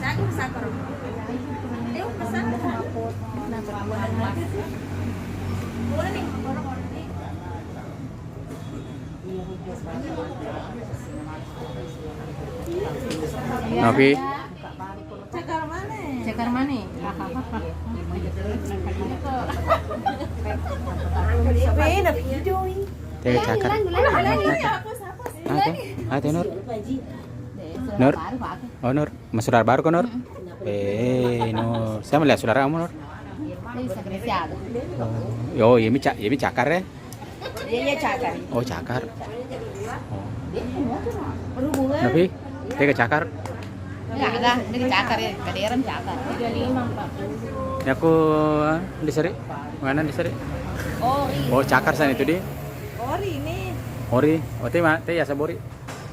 Lagi sakar. Pesan. Boleh nih. Novi. Cakar mana? Cekar mana? Beda video ini. Tega cakar. Ate Nur. Nur. Oh Nur, mas saudara baru kan Nur? Nur. Saya melihat saudara kamu Nur. Oh, Yemi cakar ya? Iya cakar. Oh cakar. Oh. Novi, tega cakar. Enggak ada, ini cakar ya, kaderan cakar. 35, Pak. Ya aku di seri. Mana di seri? Oh, Oh cakar sana itu di. Ori ini. Ori. Oh teh ya sabori.